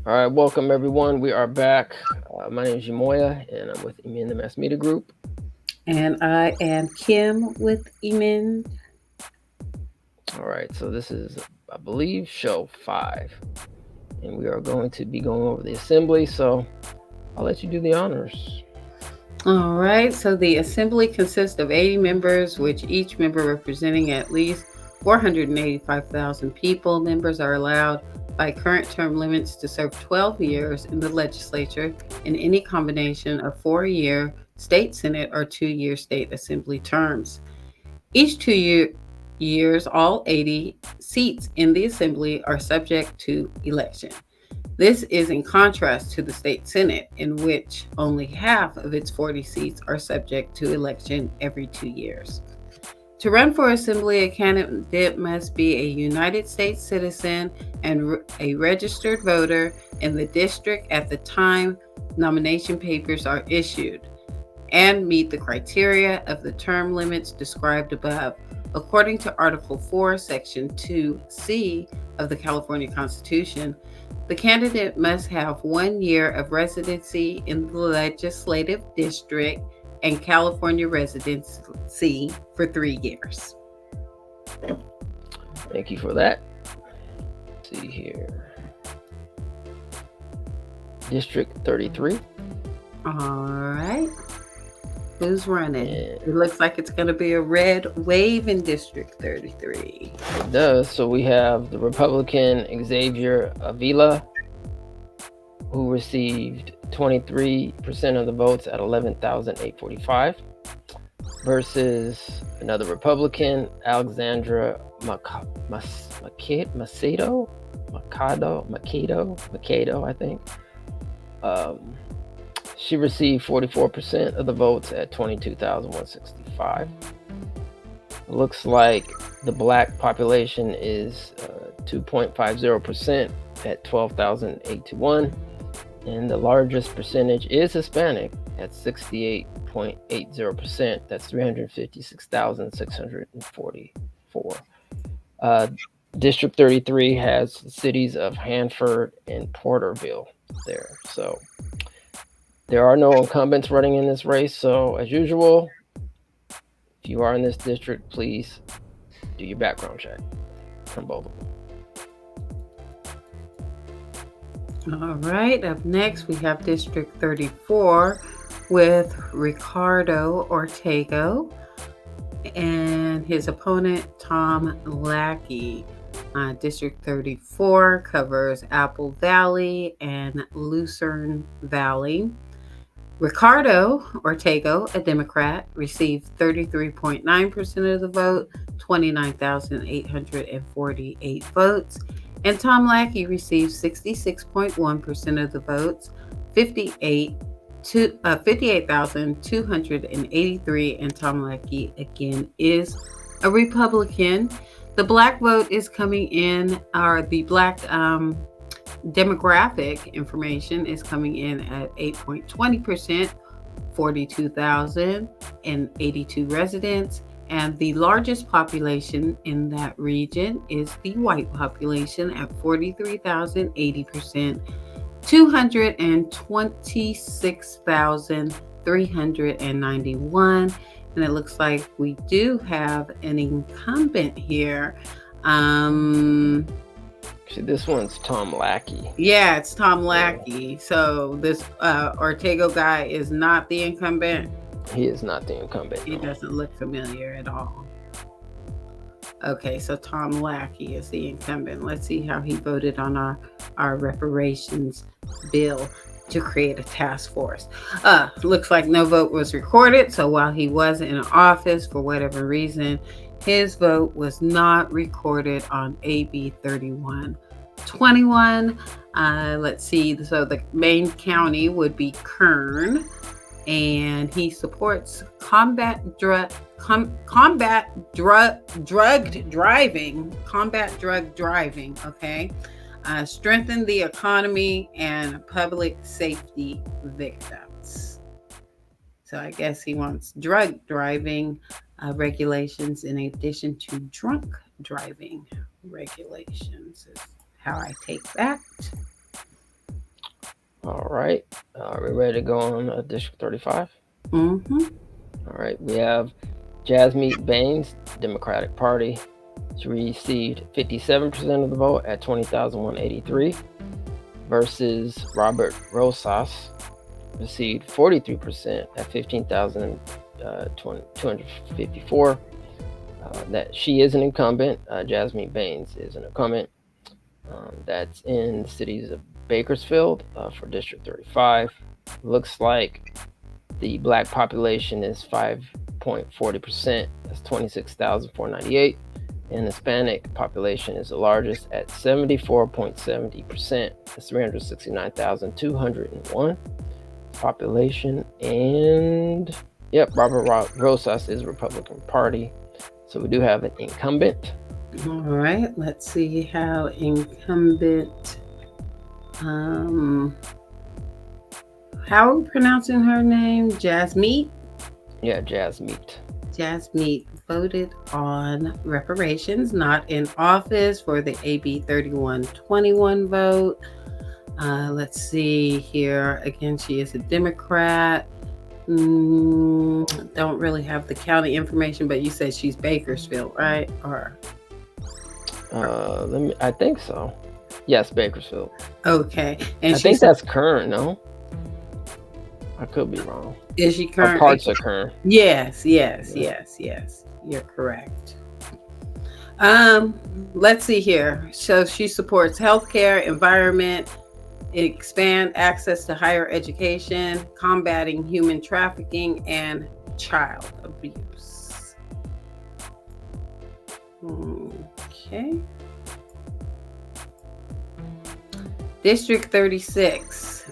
All right, welcome everyone. We are back. My name is Jamoya, and I'm with Emi in the Mass Media Group. And I am Kim with Emin. All right, so this is, I believe, show 5, and we are going to be going over the assembly. So I'll let you do the honors. All right, so the assembly consists of 80 members, which each member representing at least 485,000 people. Members are allowed by current term limits to serve 12 years in the legislature in any combination of 4-year state senate or 2-year state assembly terms. Each years, all 80 seats in the assembly are subject to election. This is in contrast to the state senate, in which only half of its 40 seats are subject to election every 2 years. To run for assembly, a candidate must be a United States citizen and a registered voter in the district at the time nomination papers are issued, and meet the criteria of the term limits described above. According to Article 4, Section 2C of the California Constitution, the candidate must have 1 year of residency in the legislative district and California residency for 3 years. Thank you for that. Let's see here. District 33. All right. Who's running? And It looks like it's going to be a red wave in District 33. it does. So we have the Republican Xavier Avila, who received 23% of the votes at 11,845, versus another Republican, Alexandra Macedo, I think. Um, she received 44% of the votes at 22,165. Looks like the black population is 2.50% at 12,821, and the largest percentage is Hispanic at 68.80%. That's 356,644. Uh, District 33 has the cities of Hanford and Porterville there. So there are no incumbents running in this race. So as usual, if you are in this district, please do your background check from both of them. All right, up next we have District 34 with Ricardo Ortego and his opponent Tom Lackey. District 34 covers Apple Valley and Lucerne Valley. Ricardo Ortego, a Democrat, received 33.9% of the vote, 29,848 votes, and Tom Lackey received 66.1% of the votes, 58,283, and Tom Lackey again is a Republican. The black vote is coming in, or the black demographic information is coming in at 8.20%, 42,082 residents. And the largest population in that region is the white population at 43,000, 80%, 226,391. And it looks like we do have an incumbent here. Actually, this one's Tom Lackey. Yeah, it's Tom Lackey. So this Ortego guy is not the incumbent. He is not the incumbent. He No. doesn't look familiar at all. Okay, so Tom Lackey is the incumbent. Let's see how he voted on our reparations bill to create a task force. Looks like no vote was recorded. So while he was in office, for whatever reason, his vote was not recorded on AB 3121. Let's see. So the main county would be Kern, and he supports combat drug driving. Okay, strengthen the economy and public safety victims. So I guess he wants drug driving regulations in addition to drunk driving regulations, is how I take that. All right. Are we ready to go on District 35? Mm-hmm. All right. We have Jasmeet Bains, Democratic Party. She received 57% of the vote at 20,183 versus Robert Rosas received 43% at 15,254. That she is an incumbent. Jasmeet Bains is an incumbent. That's in the cities of Bakersfield for District 35. Looks like the black population is 5.40%. That's 26,498. And Hispanic population is the largest at 74.70%. That's 369,201 population. And yep, Robert Rosas is Republican Party. So we do have an incumbent. All right, let's see how incumbent. How are we pronouncing her name? Jasmeet? Yeah, Jasmeet. Jasmeet voted on reparations, not in office for the AB 3121 vote. Let's see here. Again, she is a Democrat. Don't really have the county information, but you said she's Bakersfield, right? Or I think so. Yes, Bakersfield. okay, and I think that's current. No, I could be wrong. Is she current? Parts are current. Yes. You're correct. Let's see here. So she supports healthcare, environment, expand access to higher education, combating human trafficking, and child abuse. Okay. District 36.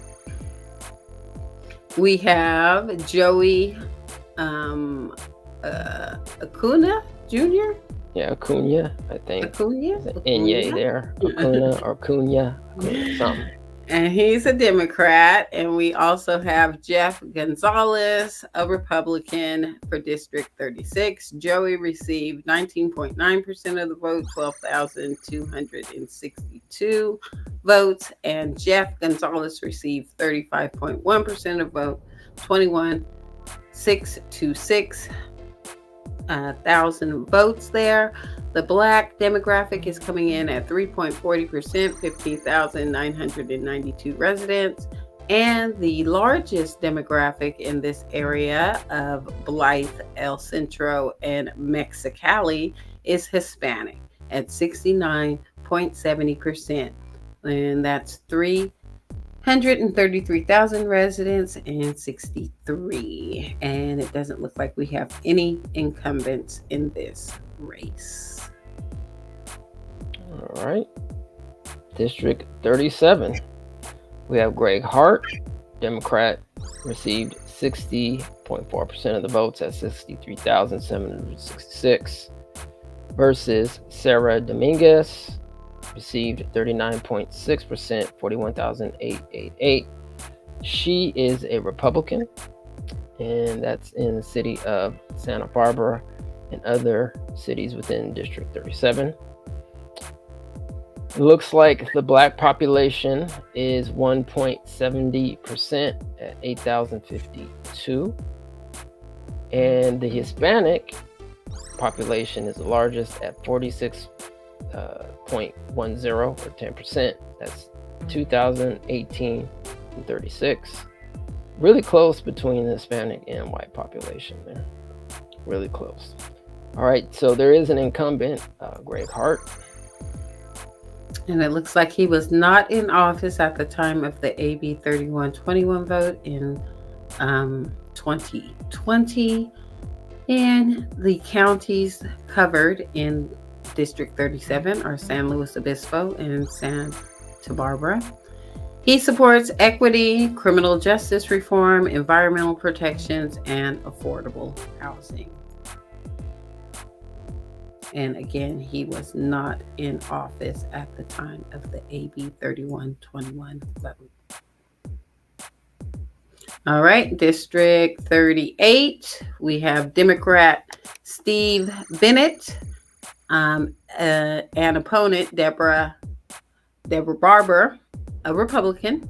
We have Joey Acuna Jr. Yeah, Acuna, I think. Acuna? Inye there. Acuna or Cunha, something. And he's a Democrat. And we also have Jeff Gonzalez, a Republican for District 36. Joey received 19.9% of the vote, 12,262 votes. And Jeff Gonzalez received 35.1% of vote, 21,626 thousand votes there. The black demographic is coming in at 3.40%, 15,992 residents. And the largest demographic in this area of Blythe, El Centro, and Mexicali is Hispanic at 69.70%. And that's 333,000 residents and 63. And it doesn't look like we have any incumbents in this race. All right. District 37. We have Greg Hart, Democrat, received 60.4% of the votes at 63,766 versus Sarah Dominguez, received 39.6%, 41,888. She is a Republican, and that's in the city of Santa Barbara and other cities within District 37. It looks like the black population is 1.70% at 8,052. And the Hispanic population is the largest at 46.10 or 10%. That's 2,036. Really close between the Hispanic and white population there. Really close. All right, so there is an incumbent, Greg Hart. And it looks like he was not in office at the time of the AB 3121 vote in 2020. And the counties covered in District 37 are San Luis Obispo and Santa Barbara. He supports equity, criminal justice reform, environmental protections, and affordable housing. And again, he was not in office at the time of the AB 3121 vote. All right, District 38, we have Democrat Steve Bennett, and opponent Deborah Barber, a Republican.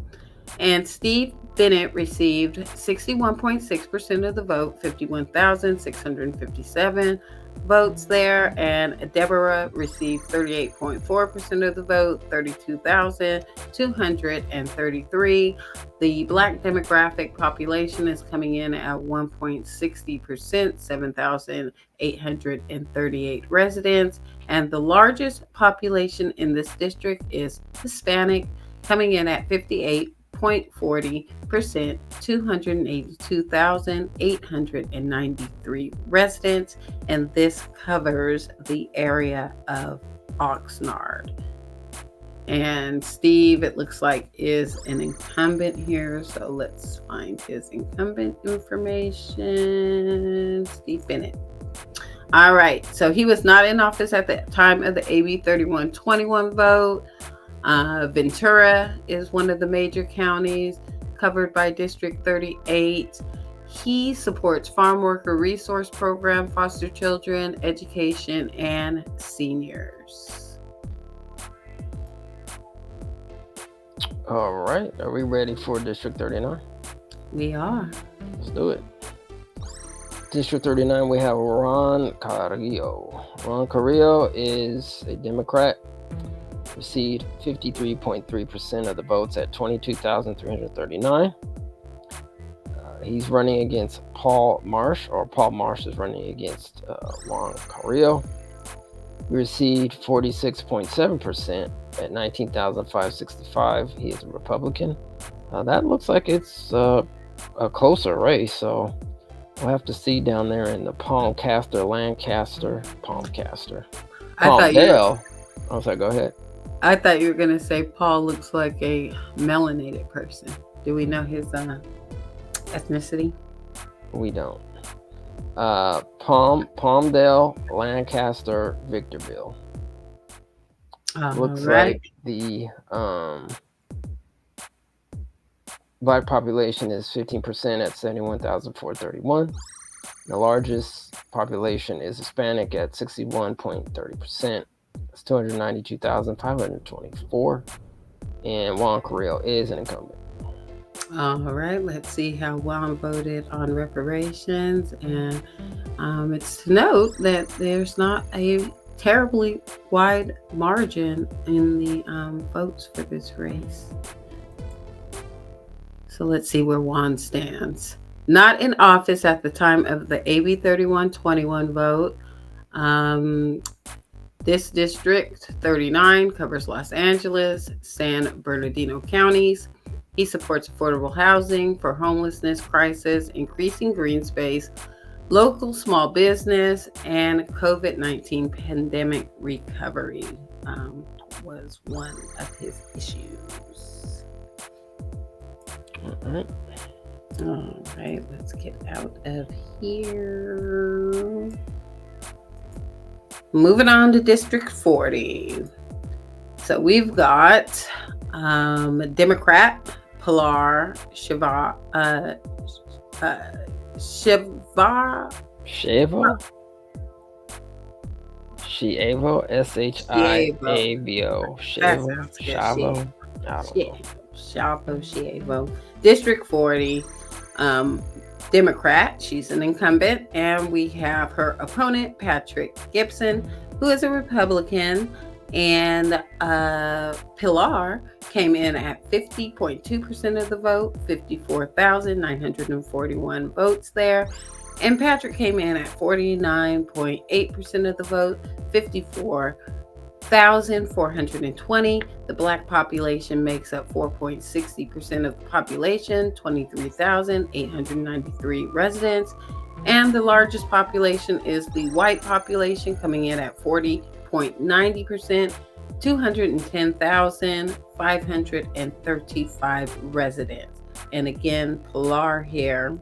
And Steve Bennett received 61.6% of the vote, 51,657 votes there. And Deborah received 38.4% of the vote, 32,233. The Black demographic population is coming in at 1.60%, 7,838 residents. And the largest population in this district is Hispanic, coming in at 58.40%, 282,893 residents, and this covers the area of Oxnard. And Steve, it looks like, is an incumbent here. So let's find his incumbent information. Steve Bennett. All right. So he was not in office at the time of the AB 3121 vote. Ventura is one of the major counties covered by District 38. He supports Farm Worker Resource Program, foster children, education, and seniors. All right. Are we ready for District 39? We are. Let's do it. District 39, we have Ron Carrillo. Ron Carrillo is a Democrat. Received 53.3% of the votes at 22,339. He's running against Paul Marsh, or Paul Marsh is running against Ron Carrillo. He received 46.7% at 19,565. He is a Republican. That looks like it's a closer race, so we'll have to see down there in the Palmdale. Oh, sorry, go ahead. I thought you were going to say Paul looks like a melanated person. Do we know his ethnicity? We don't. Palmdale, Lancaster, Victorville. Looks like the Black population is 15% at 71,431. The largest population is Hispanic at 61.30%. It's 292,524. And Juan Carrillo is an incumbent. All right, let's see how Juan voted on reparations. And it's to note that there's not a terribly wide margin in the votes for this race. So let's see where Juan stands. Not in office at the time of the AB 3121 vote. This district 39 covers Los Angeles, San Bernardino counties. He supports affordable housing for homelessness crisis, increasing green space, local small business, and COVID-19 pandemic recovery was one of his issues. All right, let's get out of here. Moving on to District 40. So we've got Democrat Pilar Shievo, Shievo. District 40. Democrat. She's an incumbent. And we have her opponent, Patrick Gibson, who is a Republican. And Pilar came in at 50.2% of the vote, 54,941 votes there. And Patrick came in at 49.8% of the vote, 54,420. The Black population makes up 4.60% of the population, 23,893 residents. And the largest population is the white population, coming in at 40.90%, 210,535 residents. And again, Pilar here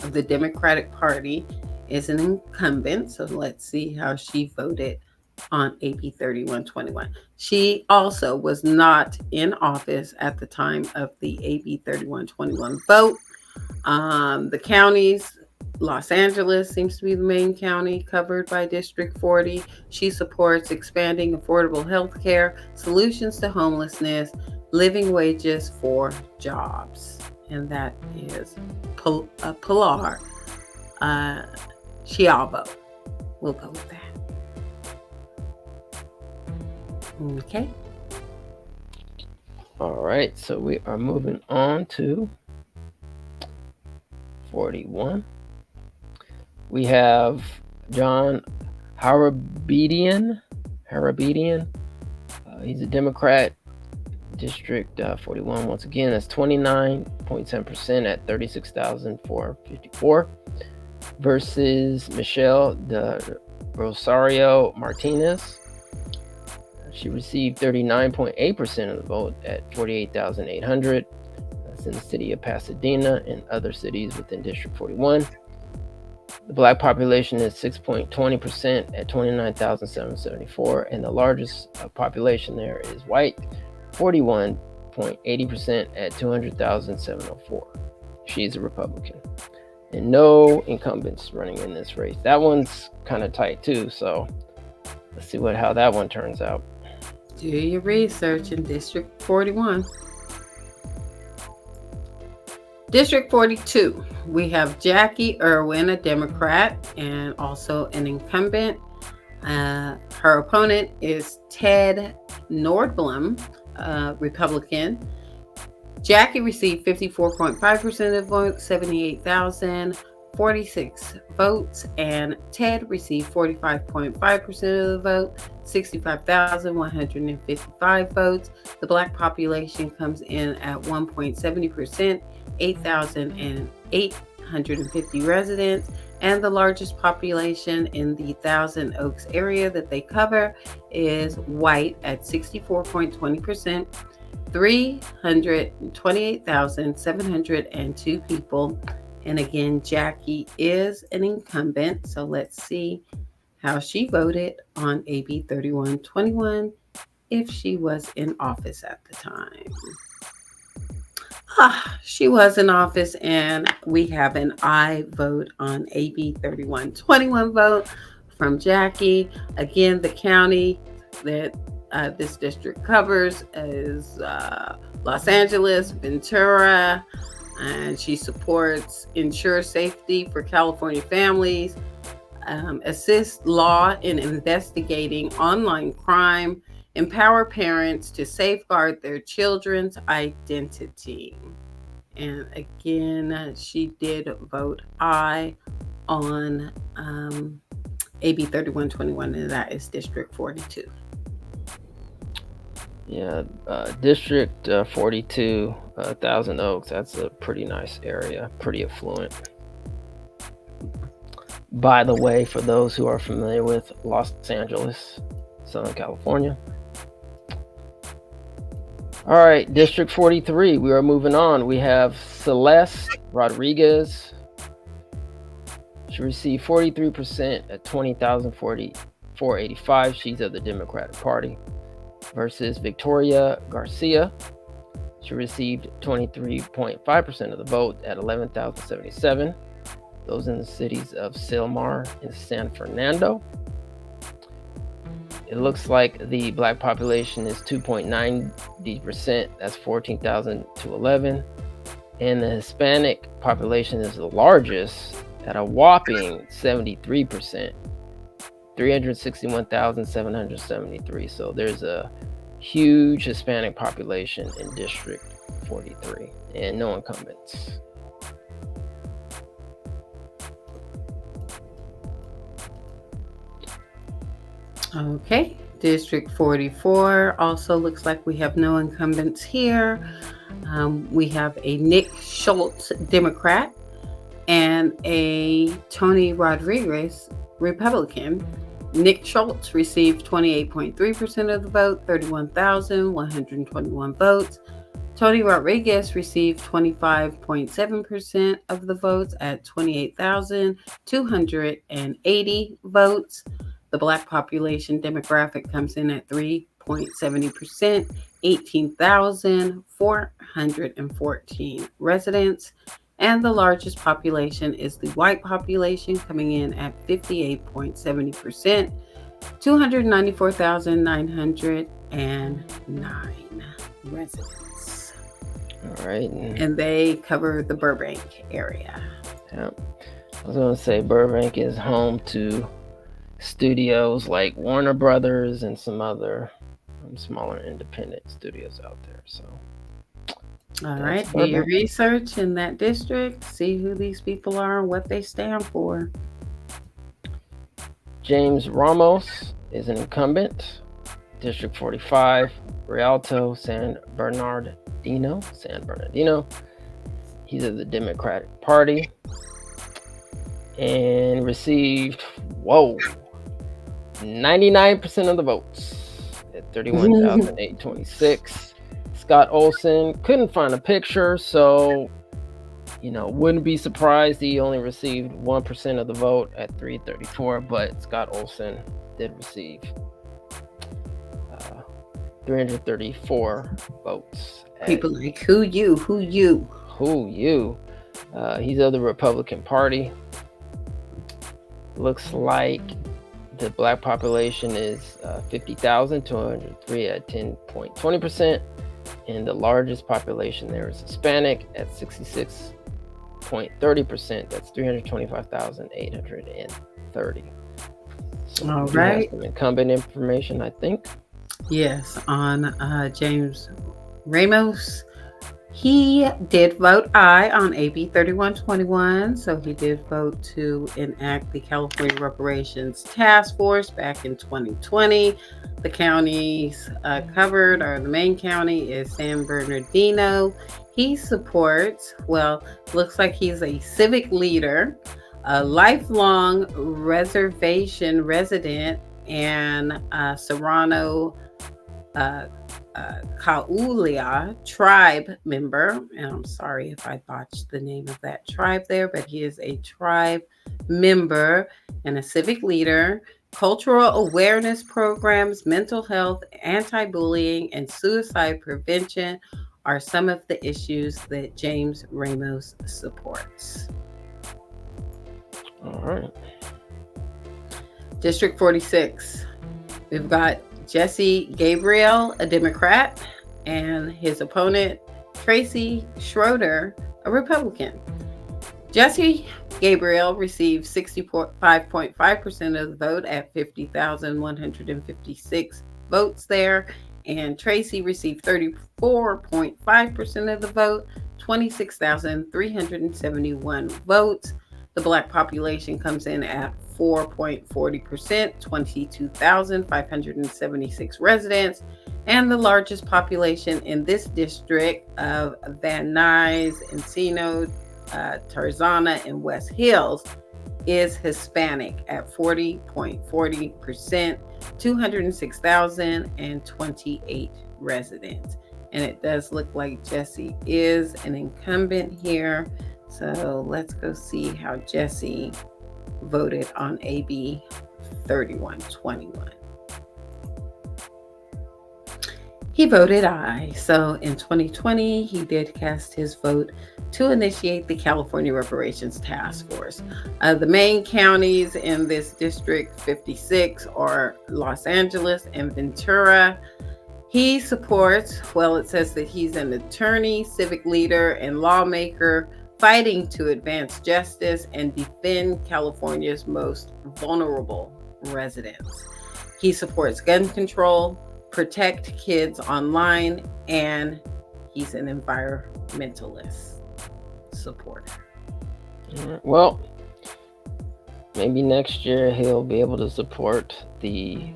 of the Democratic Party is an incumbent. So let's see how she voted on AB 3121. She also was not in office at the time of the AB 3121 vote. The counties, Los Angeles seems to be the main county covered by District 40. She supports expanding affordable health care, solutions to homelessness, living wages for jobs. And that is Pilar Schiavo. We'll go with that. Okay. All right, so we are moving on to 41. We have John Harabedian. He's a Democrat, District 41. Once again, that's 29.7% at 36,454 versus Michelle de Rosario Martinez. She received 39.8% of the vote at 48,800. That's in the city of Pasadena and other cities within District 41. The Black population is 6.20% at 29,774, and the largest population there is white, 41.80% at 200,704. She's a Republican. And no incumbents running in this race. That one's kind of tight too, so let's see how that one turns out. Do your research in District 41. District 42, we have Jackie Irwin, a Democrat and also an incumbent. Her opponent is Ted Nordblom, Republican. Jackie received 54.5% of the vote, 78,046 votes, and Ted received 45.5% of the vote, 65,155 votes. The Black population comes in at 1.70%, 8,850 residents, and the largest population in the Thousand Oaks area that they cover is white at 64.20%. 328,702 people. And again, Jackie is an incumbent. So let's see how she voted on AB 3121 if she was in office at the time. She was in office, and we have an aye vote on AB 3121 vote from Jackie. Again, the county that this district covers is Los Angeles, Ventura, and she supports ensure safety for California families, assist law in investigating online crime, empower parents to safeguard their children's identity. And again, she did vote aye on AB 3121, and that is District 42. Yeah, District 42, Thousand Oaks, that's a pretty nice area, pretty affluent. By the way, for those who are familiar with Los Angeles, Southern California. All right, District 43, we are moving on. We have Celeste Rodriguez. She received 43% at 20,485. She's of the Democratic Party. Versus Victoria Garcia. She received 23.5% of the vote at 11,077. Those in the cities of Silmar and San Fernando. It looks like the Black population is 2.90%. That's 14,211. And the Hispanic population is the largest at a whopping 73%. 361,773. So there's a huge Hispanic population in District 43 and no incumbents. Okay, District 44 also looks like we have no incumbents here. We have a Nick Schultz, Democrat, and a Tony Rodriguez, Republican. Nick Schultz received 28.3% of the vote, 31,121 votes. Tony Rodriguez received 25.7% of the votes at 28,280 votes. The Black population demographic comes in at 3.70%, 18,414 residents. And the largest population is the white population, coming in at 58.70%, 294,909. residents. All right. And they cover the Burbank area. Yeah. I was going to say Burbank is home to studios like Warner Brothers and some other smaller independent studios out there. So, all right, do your research in that district, see who these people are and what they stand for. James Ramos is an incumbent, District 45, Rialto, San Bernardino. He's of the Democratic Party and received 99% of the votes at 31,826. Scott Olson couldn't find a picture, so wouldn't be surprised he only received 1% of the vote at 334, but Scott Olson did receive 334 votes. People like, who you? He's of the Republican Party. Looks like the black population is 50,203 at 10.20%, and the largest population there is Hispanic at 66.30%. That's 325,830. So all right. Some incumbent information, I think. Yes, on James Ramos. He did vote aye on AB 3121, so he did vote to enact the California Reparations Task Force back in 2020. The counties covered, or the main county, is San Bernardino. He supports, looks like he's a civic leader, a lifelong reservation resident, and Serrano Kaulia tribe member, and I'm sorry if I botched the name of that tribe there, but he is a tribe member and a civic leader. Cultural awareness programs, mental health, anti-bullying, and suicide prevention are some of the issues that James Ramos supports. All right. District 46. We've got Jesse Gabriel, a Democrat, and his opponent, Tracy Schroeder, a Republican. Jesse Gabriel received 65.5% of the vote at 50,156 votes there, and Tracy received 34.5% of the vote, 26,371 votes. The black population comes in at 4.40%, 22,576 residents, and the largest population in this district of Van Nuys, Encino, Tarzana, and West Hills is Hispanic at 40.40%, 206,028 residents. And it does look like Jesse is an incumbent here. So let's go see how Jesse voted on AB 3121. He voted aye. So in 2020, he did cast his vote to initiate the California Reparations Task Force. The main counties in this District 56 are Los Angeles and Ventura. He supports, it says that he's an attorney, civic leader, and lawmaker fighting to advance justice and defend California's most vulnerable residents. He supports gun control, protect kids online, and he's an environmentalist supporter. Well, maybe next year he'll be able to support the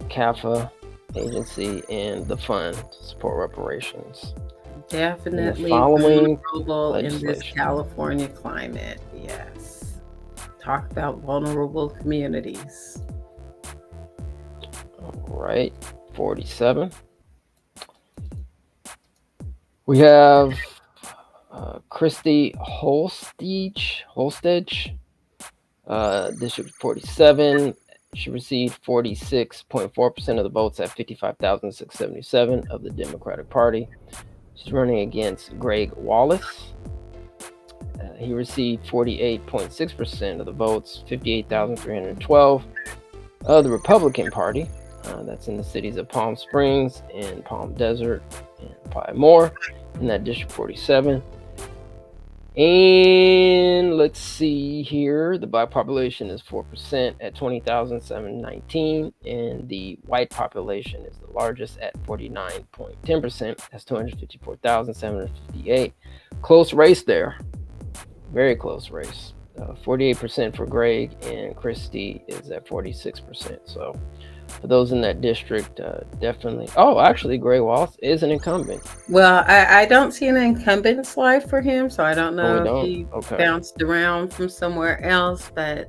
CAFA agency and the fund to support reparations. Definitely vulnerable in this California climate. Yes. Talk about vulnerable communities. All right. 47. We have Christy Holstege, District 47. She received 46.4% of the votes at 55,677 of the Democratic Party. She's running against Greg Wallace. He received 48.6% of the votes, 58,312 of the Republican Party. That's in the cities of Palm Springs and Palm Desert, and probably more in that District 47. And let's see here. The black population is 4% at 20,719, and the white population is the largest at 49.10%. That's 254,758. Close race there. Very close race. 48% for Greg, and Christie is at 46%. So for those in that district, definitely. Oh, actually, Gray Wallace is an incumbent. Well, I don't see an incumbent slide for him, so I don't know we if don't? he Okay. bounced around from somewhere else. But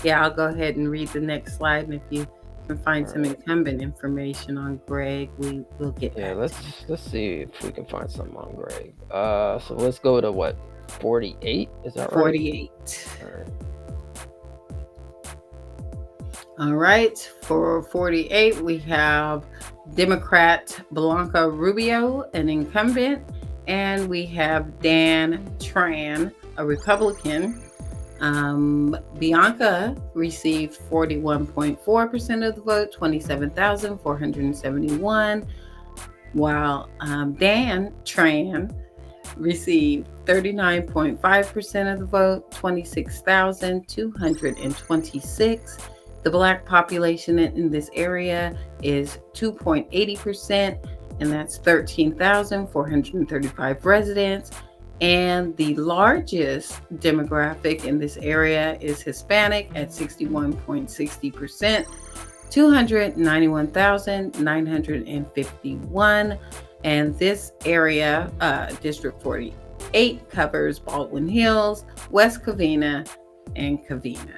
yeah, I'll go ahead and read the next slide, and if you can find some incumbent information on Greg, we will get Yeah, back. let's see if we can find something on Greg. So let's go to what, 48? Is that right? 48. All right. All right, for 48, we have Democrat Blanca Rubio, an incumbent, and we have Dan Tran, a Republican. Bianca received 41.4% of the vote, 27,471, while Dan Tran received 39.5% of the vote, 26,226. The black population in this area is 2.80%, and that's 13,435 residents. And the largest demographic in this area is Hispanic at 61.60%, 291,951. And this area, District 48, covers Baldwin Hills, West Covina, and Covina.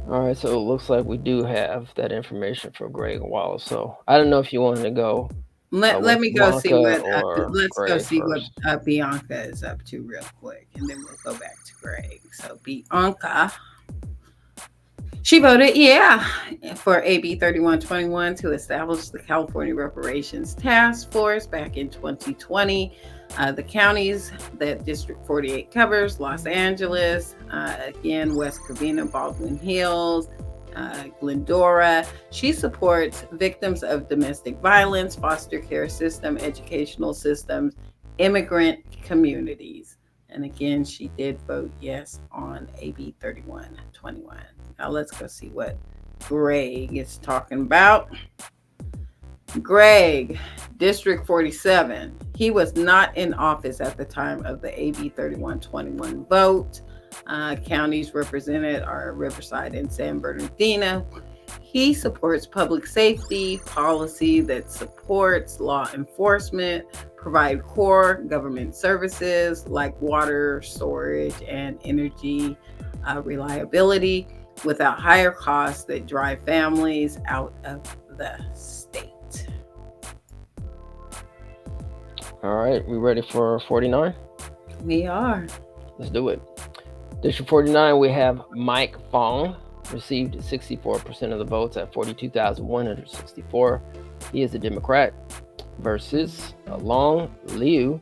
All right, so it looks like we do have that information for Greg Wallace. So I don't know if you wanted to go. Let me go see what. Let's Greg go see first. what Bianca is up to real quick, and then we'll go back to Greg. So Bianca, she voted for AB 3121 to establish the California Reparations Task Force back in 2020. The counties that District 48 covers: Los Angeles, again, West Covina, Baldwin Hills, Glendora. She supports victims of domestic violence, foster care system, educational systems, immigrant communities. And again, she did vote yes on AB 3121. Now let's go see what Greg is talking about. Greg, District 47. He was not in office at the time of the AB 3121 vote. Counties represented are Riverside and San Bernardino. He supports public safety policy that supports law enforcement, provide core government services like water, storage, and energy reliability without higher costs that drive families out of the state. All right, we ready for 49? We are. Let's do it. District 49, we have Mike Fong, received 64% of the votes at 42,164. He is a Democrat, versus Long Liu,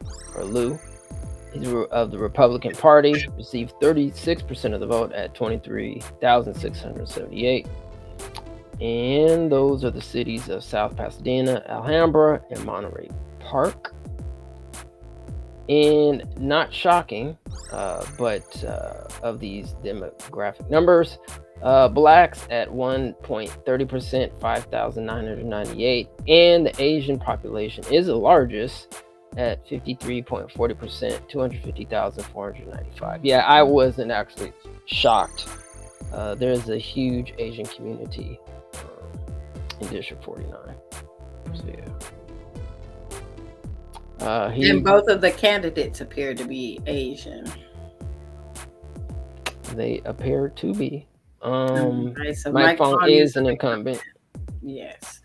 he's of the Republican Party, received 36% of the vote at 23,678. And those are the cities of South Pasadena, Alhambra, and Monterey Park. And not shocking, but of these demographic numbers, blacks at 1.30%, 5,998, and the Asian population is the largest at 53.40%, 250,495. Yeah, I wasn't actually shocked. There's a huge Asian community in District 49. So yeah. And both of the candidates appear to be Asian. They appear to be. Right, so Mike Fong is an incumbent. Yes.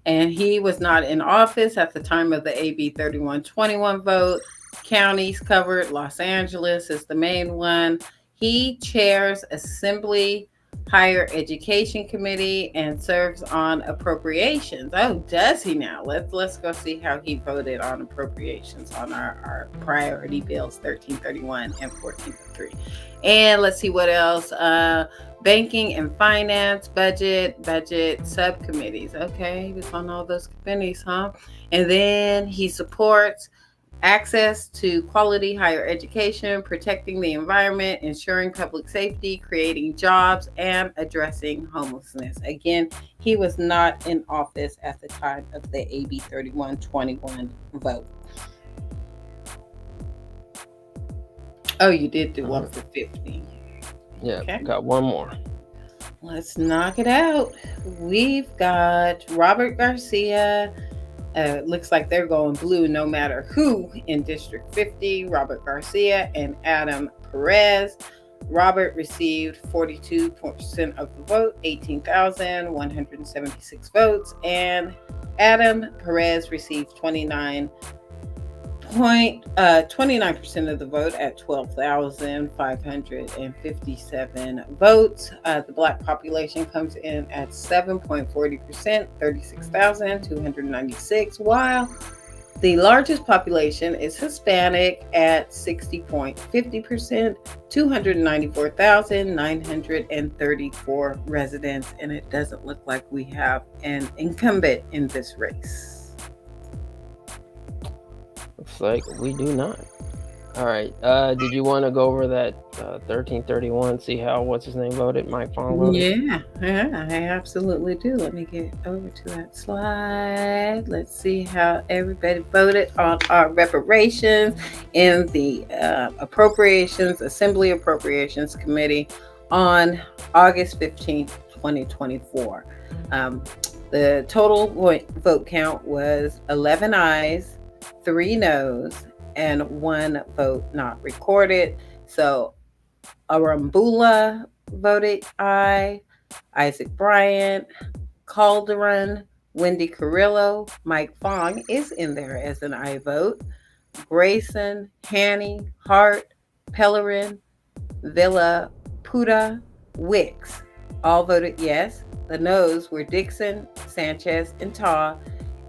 And he was not in office at the time of the AB 3121 vote. Counties covered: Los Angeles is the main one. He chairs Assembly Higher Education Committee and serves on appropriations. Oh, does he now? Let's go see how he voted on appropriations on our priority bills 1331 and 1403. And let's see what else. Banking and finance, budget subcommittees. Okay, he was on all those committees, huh? And then he supports access to quality higher education, protecting the environment, ensuring public safety, creating jobs, and addressing homelessness. Again, he was not in office at the time of the AB 3121 vote. Oh, you did do one for 50. Yeah, got one more. Let's knock it out. We've got Robert Garcia. Looks like they're going blue no matter who in District 50. Robert Garcia and Adam Perez. Robert received 42% of the vote, 18,176 votes, and Adam Perez received 29% of the vote at 12,557 votes. The Black population comes in at 7.40%, 36,296, while the largest population is Hispanic at 60.50%, 294,934 residents, and it doesn't look like we have an incumbent in this race. Looks like we do not. All right. Did you want to go over that 1331? See how what's his name voted? Mike Fong voted. Yeah, I absolutely do. Let me get over to that slide. Let's see how everybody voted on our reparations in the Assembly Appropriations Committee on August 15th, 2024. The total vote count was 11 ayes, 3 noes, and 1 vote not recorded. So Arambula voted aye, Isaac Bryant, Calderon, Wendy Carrillo, Mike Fong is in there as an aye vote, Grayson, Hanny, Hart, Pellerin, Villa Puda, Wicks all voted yes. The noes were Dixon, Sanchez, and Taw,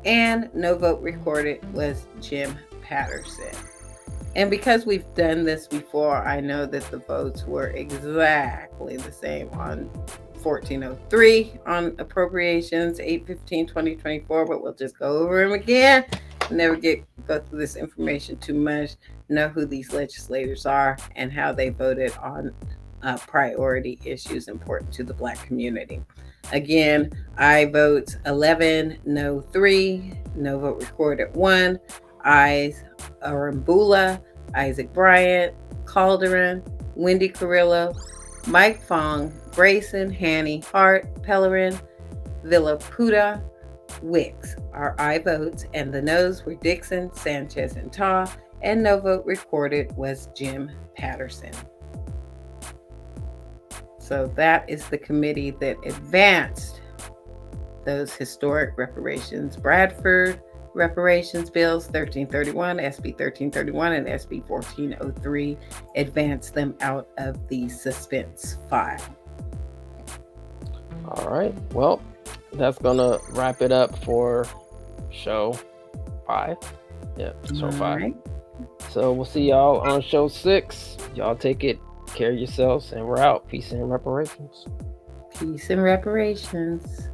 and no vote recorded was Jim Patterson. And because we've done this before, I know that the votes were exactly the same on 1403 on appropriations, 8/15/2024, but we'll just go over them again. Never go through this information too much. Know who these legislators are and how they voted on priority issues important to the Black community. Again, aye votes 11, no 3, no vote recorded 1. Ayes Arambula, Isaac Bryant, Calderon, Wendy Carrillo, Mike Fong, Grayson, Hanny, Hart, Pellerin, Villaputa, Wicks are aye votes, and the noes were Dixon, Sanchez, and Taw, and no vote recorded was Jim Patterson. So that is the committee that advanced those historic reparations. Bradford reparations bills 1331, SB 1331, and SB 1403 advanced them out of the suspense file. All right. Well, that's going to wrap it up for show 5. Yeah, show 5. Right. So we'll see y'all on show 6. Y'all take it care of yourselves, and we're out. Peace and reparations. Peace and reparations.